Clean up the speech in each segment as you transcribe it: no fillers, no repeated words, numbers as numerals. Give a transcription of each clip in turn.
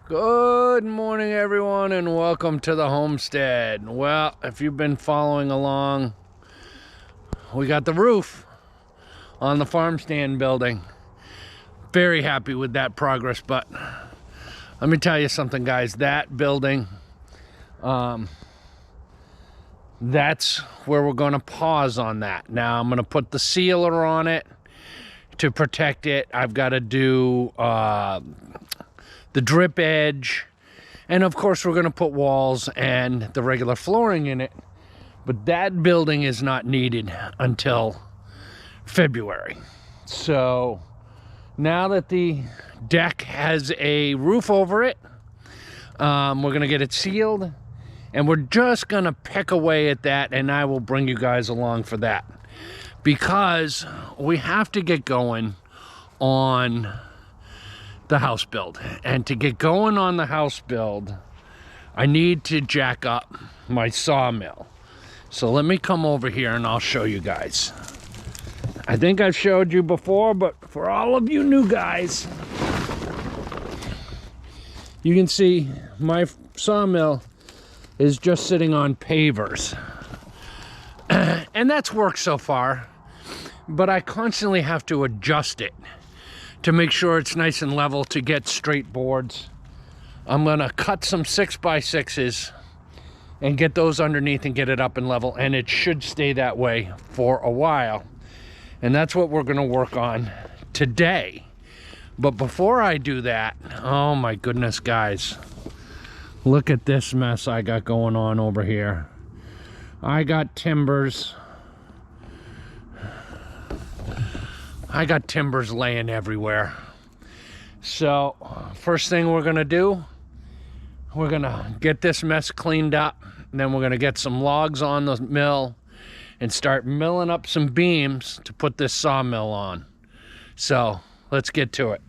Good morning, everyone, and welcome to the homestead. Well, if you've been following along, we got the roof on the farm stand building. Very happy with that progress, but let me tell you something, guys. That building, that's where we're going to pause on that. Now, I'm going to put the sealer on it to protect it. I've got to do the drip edge, and of course we're going to put walls and the regular flooring in it, but that building is not needed until February. So now that the deck has a roof over it, we're going to get it sealed, and we're just going to pick away at that, and I will bring you guys along for that, because we have to get going on the house build. And to get going on the house build, I need to jack up my sawmill. So let me come over here and I'll show you guys. I think I've showed you before, but for all of you new guys, you can see my sawmill is just sitting on pavers. And that's worked so far, but I constantly have to adjust it to make sure it's nice and level to get straight boards. I'm gonna cut some 6x6s and get those underneath and get it up and level, and it should stay that way for a while. And that's what we're gonna work on today. But before I do that, oh my goodness, guys, look at this mess I got going on over here. I got timbers laying everywhere. So first thing we're gonna do, we're gonna get this mess cleaned up, and then we're gonna get some logs on the mill and start milling up some beams to put this sawmill on. So let's get to it.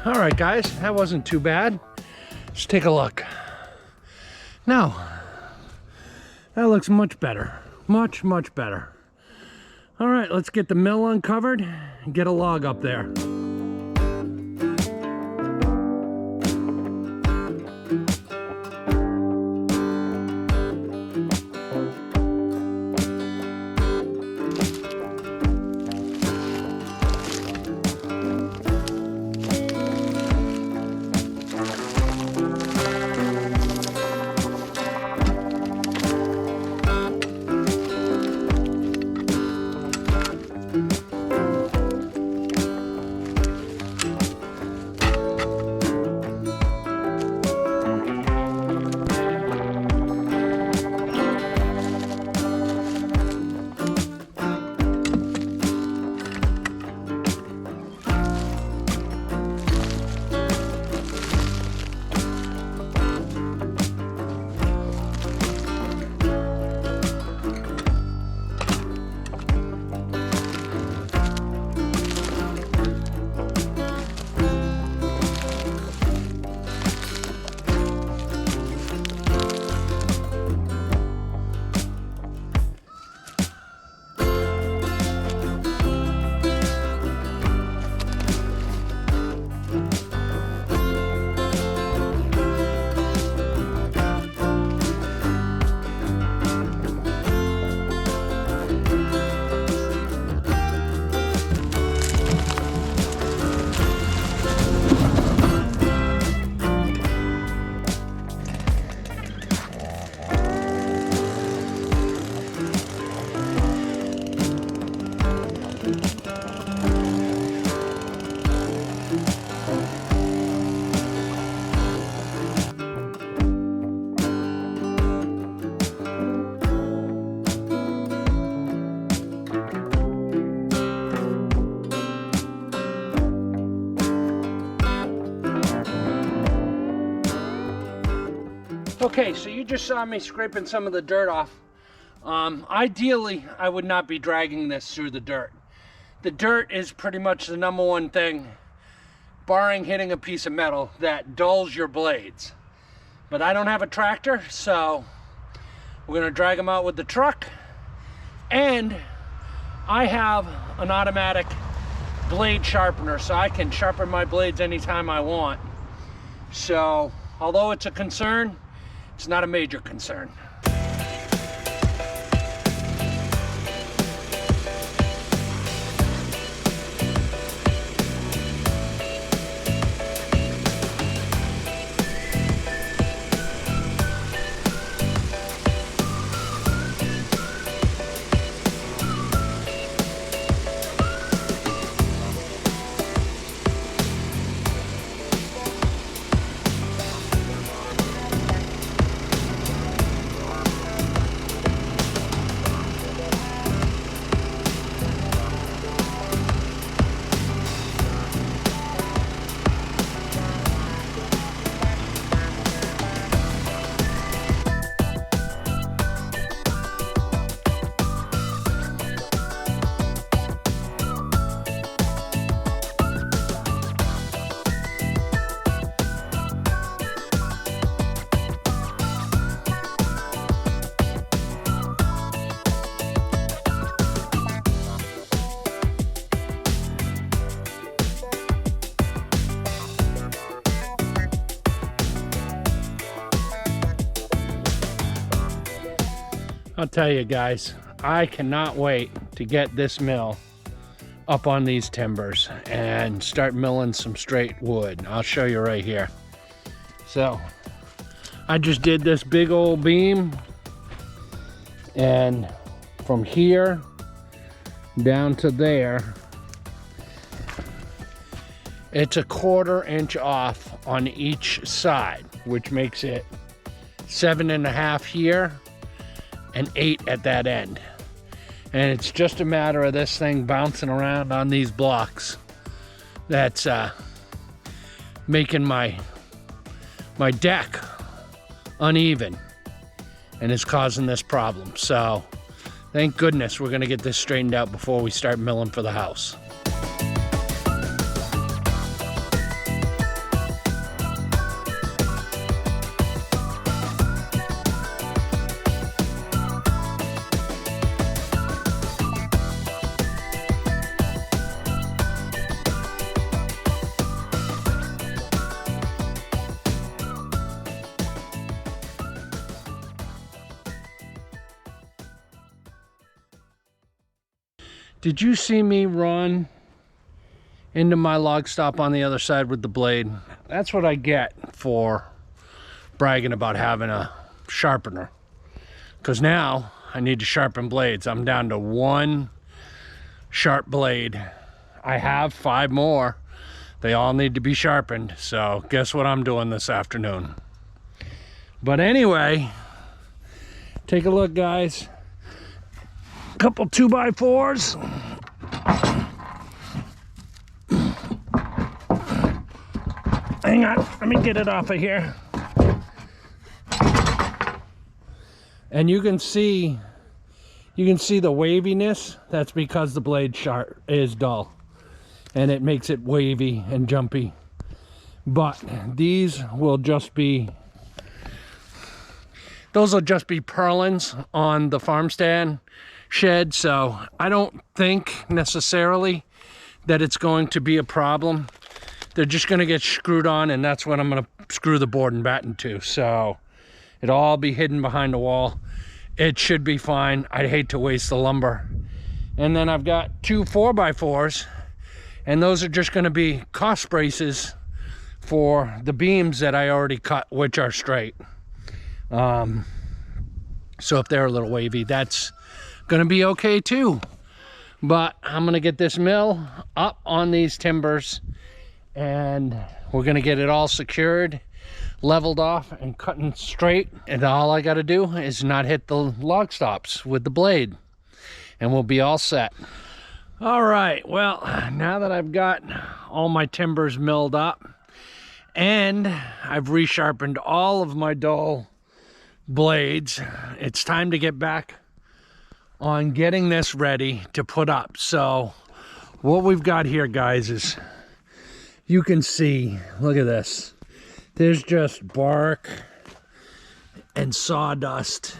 All right, guys, that wasn't too bad. Let's take a look. Now, that looks much better. Much, much better. All right, let's get the mill uncovered and get a log up there. Okay, so you just saw me scraping some of the dirt off. Ideally, I would not be dragging this through the dirt. The dirt is pretty much the number one thing, barring hitting a piece of metal, that dulls your blades. But I don't have a tractor, so we're gonna drag them out with the truck. And I have an automatic blade sharpener, so I can sharpen my blades anytime I want. So, although it's a concern, it's not a major concern. I'll tell you guys, I cannot wait to get this mill up on these timbers and start milling some straight wood. I'll show you right here. So I just did this big old beam, and from here down to there, it's a 1/4 inch off on each side, which makes it 7.5 here and 8 at that end. And it's just a matter of this thing bouncing around on these blocks that's making my deck uneven, and it's causing this problem. So thank goodness we're gonna get this straightened out before we start milling for the house. Did you see me run into my log stop on the other side with the blade? That's what I get for bragging about having a sharpener. Because now I need to sharpen blades. I'm down to 1 sharp blade. I have 5 more. They all need to be sharpened. So guess what I'm doing this afternoon? But anyway, take a look, guys. Couple 2x4s. Hang on, let me get it off of here. And you can see the waviness. That's because the blade sharp is dull, and it makes it wavy and jumpy. But these will just be, those will just be purlins on the farm stand shed, so I don't think necessarily that it's going to be a problem. They're just going to get screwed on, and that's what I'm going to screw the board and batten to. So it'll all be hidden behind the wall. It should be fine. I'd hate to waste the lumber. And then I've got 2 4x4s, and those are just going to be cost braces for the beams that I already cut, which are straight. So if they're a little wavy, that's gonna be okay too. But I'm gonna get this mill up on these timbers, and we're gonna get it all secured, leveled off, and cutting straight. And all I gotta do is not hit the log stops with the blade, and we'll be all set. All right, well, now that I've got all my timbers milled up and I've resharpened all of my dull blades. It's time to get back on getting this ready to put up. So what we've got here, guys, is you can see, look at this. There's just bark and sawdust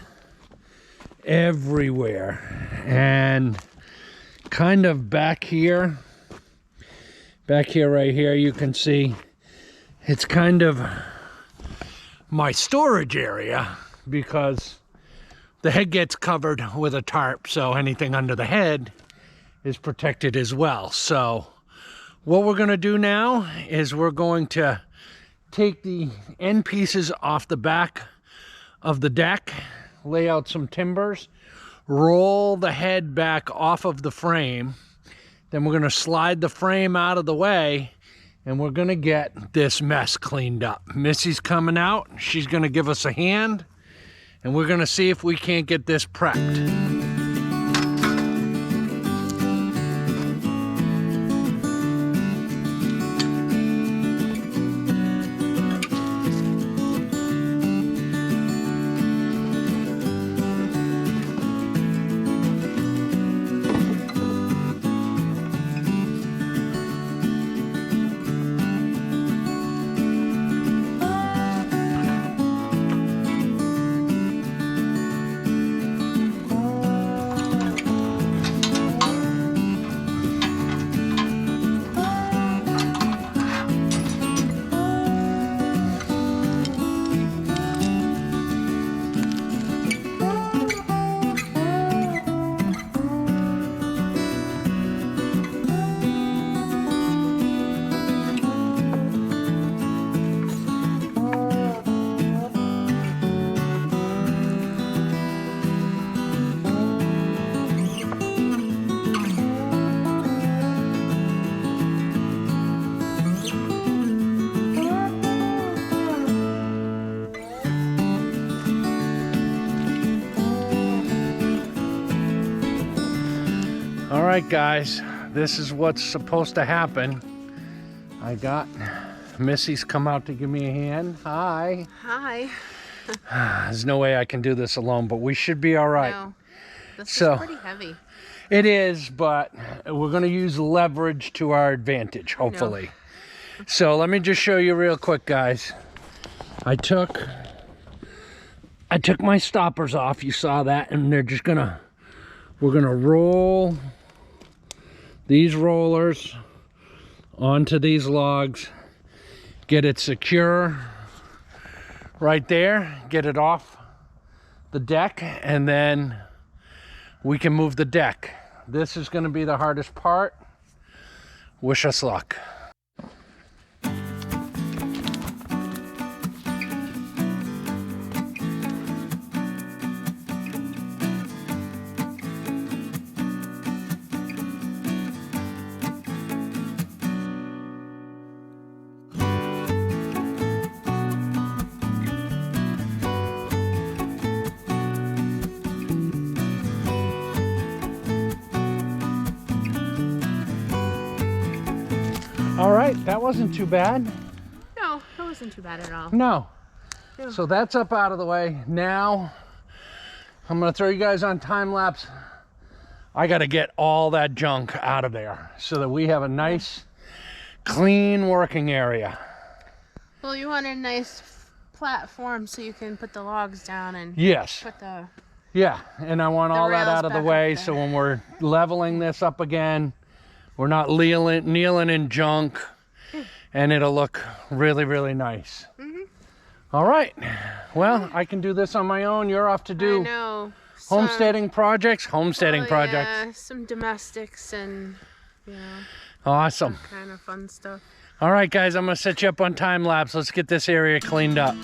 everywhere. And kind of back here right here, you can see it's kind of my storage area because the head gets covered with a tarp, so anything under the head is protected as well. So what we're going to do now is we're going to take the end pieces off the back of the deck, lay out some timbers, roll the head back off of the frame. Then we're going to slide the frame out of the way, and we're going to get this mess cleaned up. Missy's coming out. She's going to give us a hand, and we're going to see if we can't get this prepped. All right, guys, this is what's supposed to happen. I got Missy's come out to give me a hand. Hi. Hi. There's no way I can do this alone, but we should be all right. No, this is pretty heavy. It is, but we're going to use leverage to our advantage, hopefully. So let me just show you real quick, guys. I took my stoppers off. You saw that, and we're gonna roll these rollers onto these logs, get it secure right there, get it off the deck, and then we can move the deck. This is going to be the hardest part. Wish us luck. All right, that wasn't too bad. No, that wasn't too bad at all. No. Yeah. So that's up out of the way. Now, I'm gonna throw you guys on time lapse. I gotta get all that junk out of there so that we have a nice, clean working area. Well, you want a nice platform so you can put the logs down and Yes. put the... Yeah, and I want all that rails out of the back way up there. so when we're leveling this up again, we're not kneeling in junk, and it'll look really, really nice. Mm-hmm. All right. Well, I can do this on my own. You're off to do I know. homesteading projects. Yeah, some domestics and, you know, Awesome. some kind of fun stuff. All right, guys, I'm going to set you up on time lapse. Let's get this area cleaned up.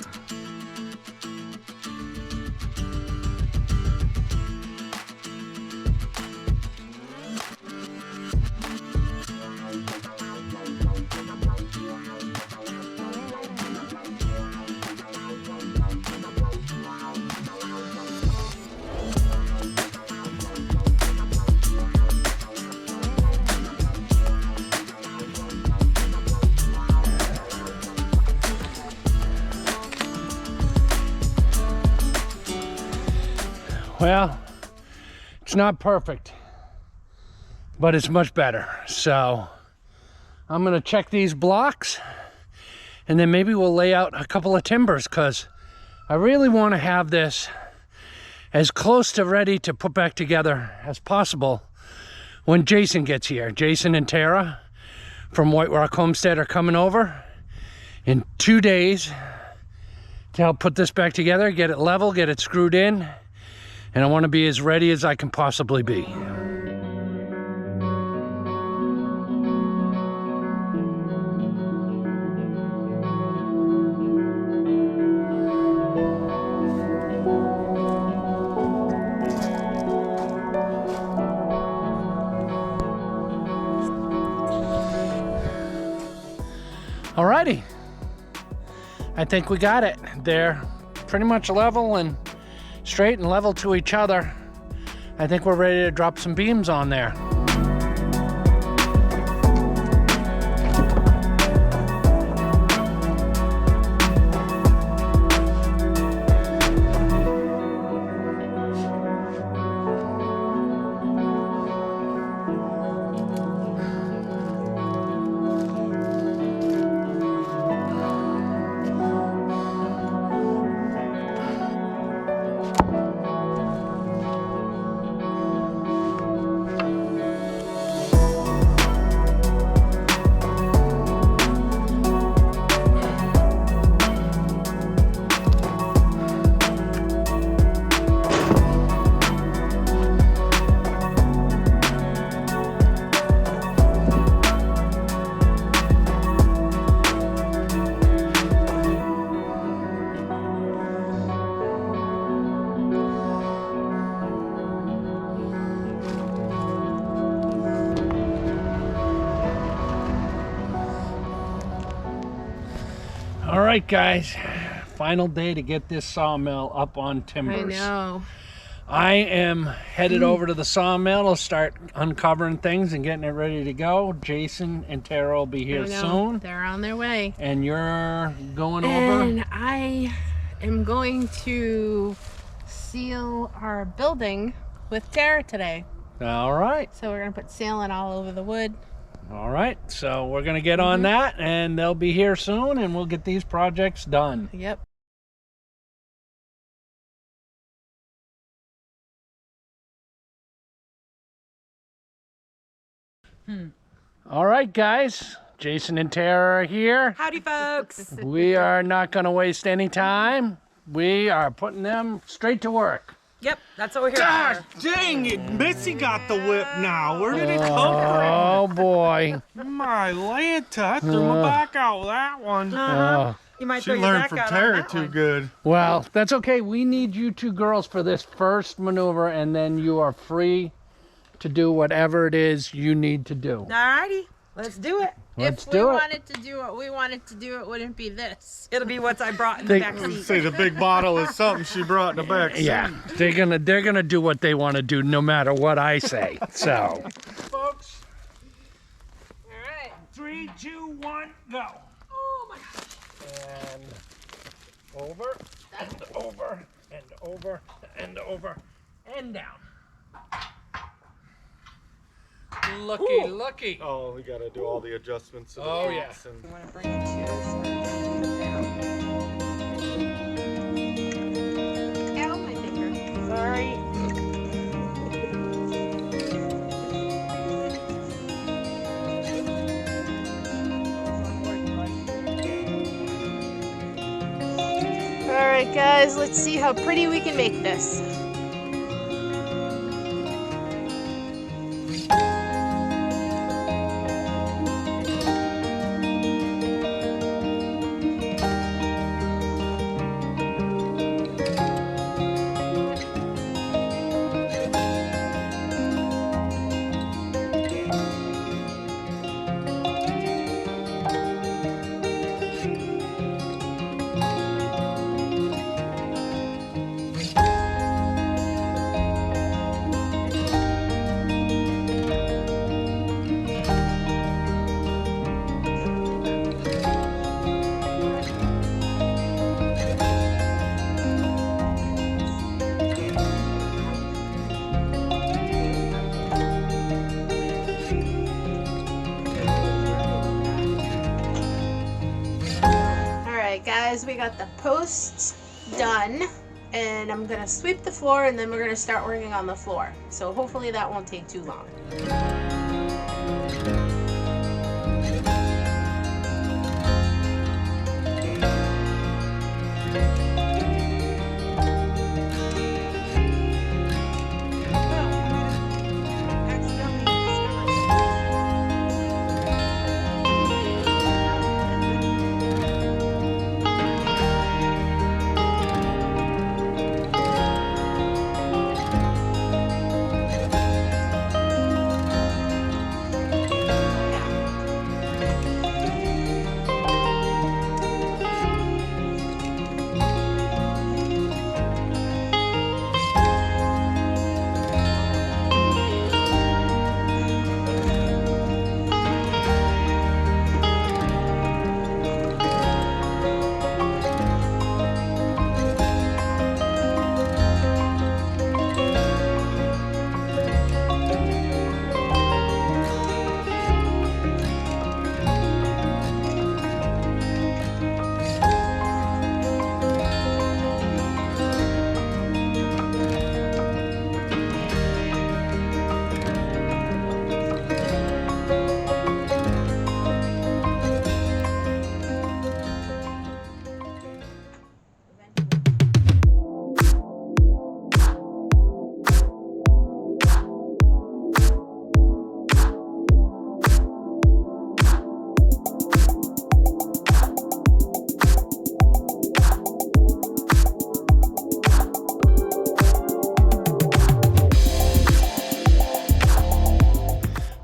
Well, it's not perfect, but it's much better. So I'm gonna check these blocks, and then maybe we'll lay out a couple of timbers, because I really want to have this as close to ready to put back together as possible when Jason gets here. Jason and Tara from White Rock Homestead are coming over in 2 days to help put this back together, get it level, get it screwed in, and I want to be as ready as I can possibly be. Alrighty, I think we got it. They're pretty much level and straight and level to each other. I think we're ready to drop some beams on there. All right, guys, final day to get this sawmill up on timbers. I know. I am headed over to the sawmill to start uncovering things and getting it ready to go. Jason and Tara will be here soon. They're on their way. And you're going over? And I am going to seal our building with Tara today. All right. So we're going to put sealant all over the wood. All right, so we're gonna get on that, and they'll be here soon, and we'll get these projects done. Yep. All right, guys, Jason and Tara are here. Howdy, folks. We are not gonna waste any time. We are putting them straight to work. Yep, that's what we're here Gosh, for. dang it, Missy got the whip now. Where did it come Oh boy. from? My Lanta, I threw my back out with that one. You might She throw your learned back from out on Tara that too one. good. Well, that's okay. We need you two girls for this first maneuver, and then you are free to do whatever it is you need to do. Alrighty, let's do it. Let's If we do it. wanted to do what we wanted to do, it wouldn't be this. It'll be what I brought in the back seat. Say the big bottle is something she brought in the back seat. Yeah, they're gonna do what they want to do, no matter what I say. So, folks, All right. 3, 2, 1, go. Oh my gosh. And over, and over, and over, and over, and down. Looky, looky. Oh, we gotta do all the adjustments. To the Oh, weights yeah. and- You want to bring it to us? Ow, my finger. Sorry. All right, guys, let's see how pretty we can make this. guys, we got the posts done, and I'm gonna sweep the floor, and then we're gonna start working on the floor. So hopefully that won't take too long.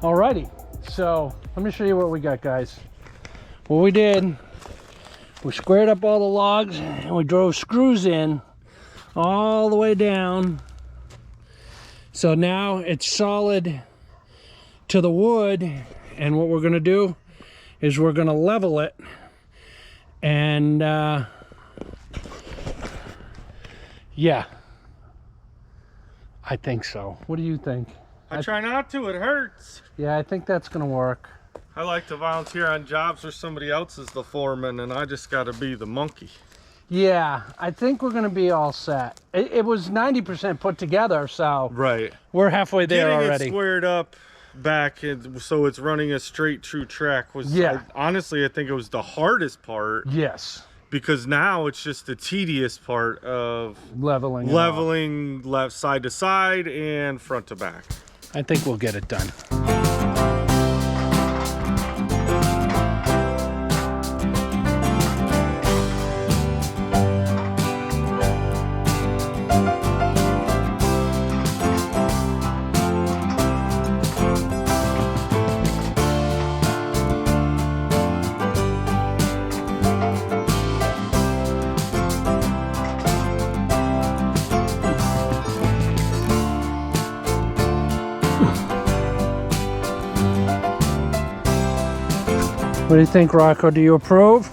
Alrighty, so let me show you what we got, guys. What we did, we squared up all the logs and we drove screws in all the way down. So now it's solid to the wood, and what we're gonna do is we're gonna level it, and yeah, I think so. What do you think? I try not to, it hurts. Yeah, I think that's gonna work. I like to volunteer on jobs where somebody else is the foreman and I just gotta be the monkey. Yeah, I think we're gonna be all set. It was 90% put together, so Right. we're halfway there Getting already. it squared up back so it's running a straight true track was, Yeah. honestly, I think it was the hardest part, Yes, because now it's just the tedious part of leveling. it all. leveling left side to side and front to back. I think we'll get it done. What do you think, Rocco? Do you approve?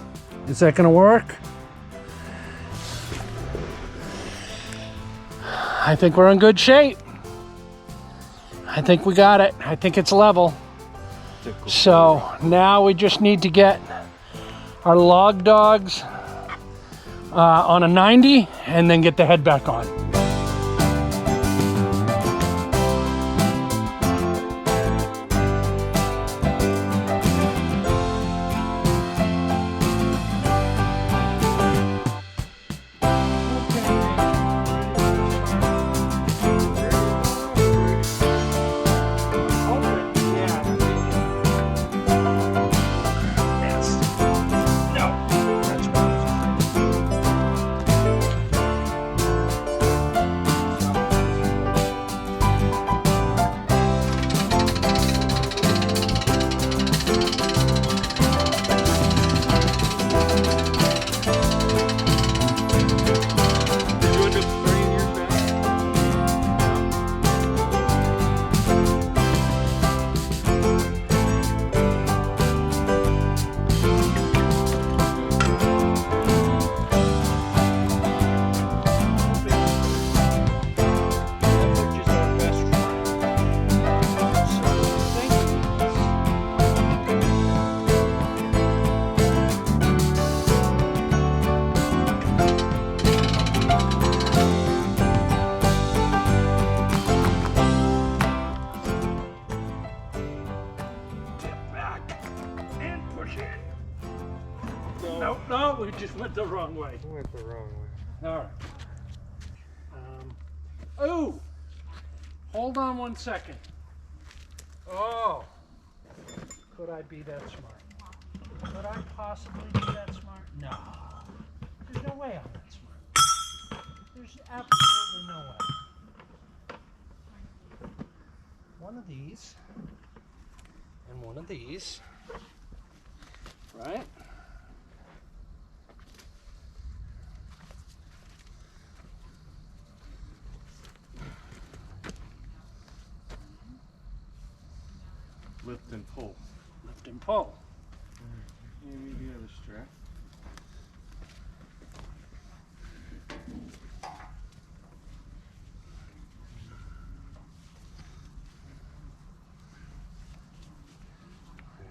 Is that gonna work? I think we're in good shape. I think we got it. I think it's level. So now we just need to get our log dogs on a 90 and then get the head back on. No, no, we just went the wrong way. We went the wrong way. All right. Oh, hold on 1 second. Oh, could I be that smart? Could I possibly be that smart? No. There's no way I'm that smart. There's absolutely no way. One of these and one of these, right? Lift and pull. Lift and pull. Maybe the other strap.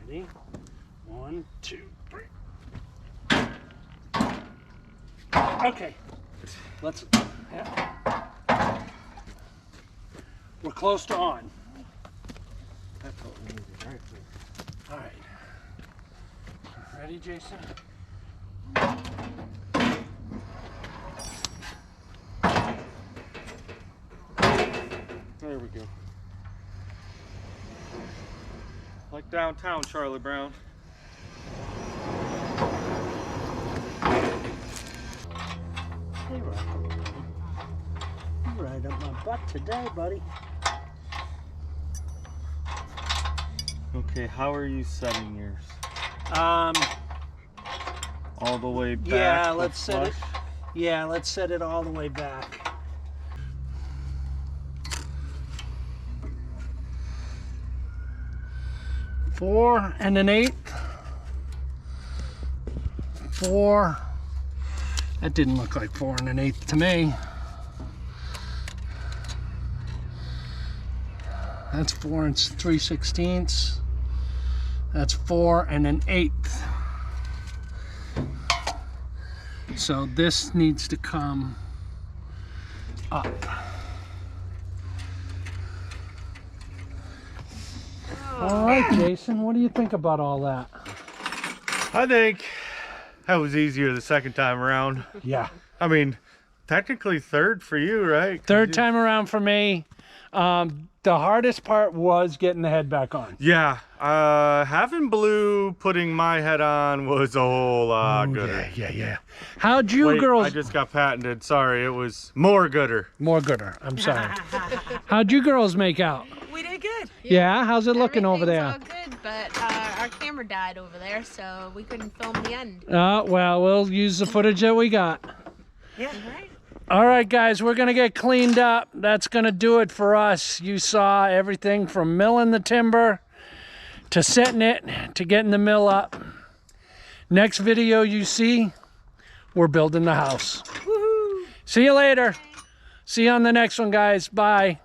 Ready? 1, 2, 3. Okay. Let's. Yeah. We're close to on. That's what we needed right there. All right. Ready, Jason? There we go. Like downtown, Charlie Brown. Hey, Rocco. You right up my butt today, buddy. Okay, how are you setting yours? All the way back? Yeah, with let's set it. flush? Yeah, let's set it all the way back. Four and an eighth. 4. That didn't look like 4 and an eighth to me. That's 4 and 3/16. That's 4 and an eighth. So this needs to come up. All right, Jason, what do you think about all that? I think that was easier the second time around. Yeah. I mean, technically third for you, right? 'Cause Third you- time around for me. The hardest part was getting the head back on. Yeah, having blue putting my head on was a whole lot gooder. Yeah. How'd you Wait, girls... I just got patented. Sorry, it was more gooder. More gooder, I'm sorry. How'd you girls make out? We did good. Yeah, how's it looking over there? Everything's all good, but our camera died over there, so we couldn't film the end. Well, we'll use the footage that we got. Yeah. Right. All right, guys, we're going to get cleaned up. That's going to do it for us. You saw everything from milling the timber to setting it to getting the mill up. Next video you see, we're building the house. Woohoo! See you later. See you on the next one, guys. Bye.